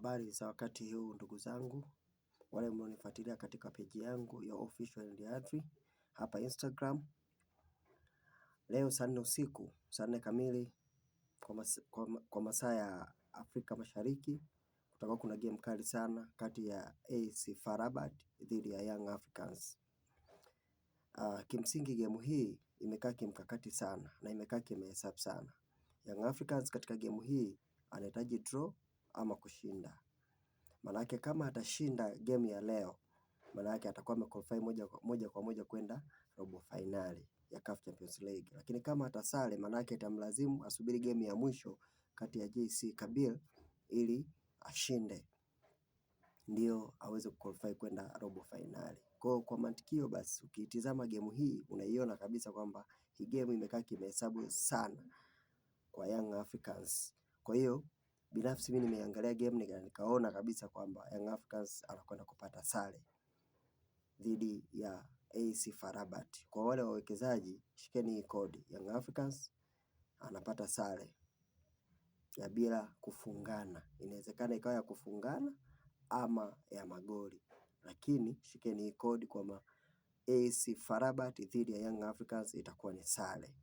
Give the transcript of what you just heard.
Habari za wakati huu ndugu zangu, wale mnaonifuatilia katika peji yangu ya Official and Andri hapa Instagram. Leo saa 4 usiku, saa 4 kamili kwa masaa ya Afrika Mashariki, kutakuwa kuna game kali sana kati ya AS FAR Rabat dhidi ya Young Africans. Kimsingi game hii imekaa kimkakati sana na imekaa kimahesabu sana. Young Africans katika game hii anahitaji draw ama kushinda. Manake kama atashinda game ya leo, manake atakuwa amequalify moja kwa moja kwenda robo finali ya CAF Champions League. Lakini kama atasale, manake itamlazimu asubiri game ya mwisho kati ya JC Kabylie ili ashinde, ndio aweze kuqualify kwenda robo finali. Kwa mantikio basi, ukitizama game hii unaiona kabisa kwamba hii game imekaa kimahesabu sana kwa Young Africans. Kwa hiyo binafsi mimi nimeangalia game nikaona kabisa kwamba Young Africans anakwenda kupata sare dhidi ya AS FAR Rabat. Kwa wale wawekezaji, shikeni hii kodi. Young Africans anapata sare ya bila kufungana. Inawezekana ikawa ya kufungana ama ya magoli, lakini shikeni hii kodi kwamba AS FAR Rabat dhidi ya Young Africans itakuwa ni sare.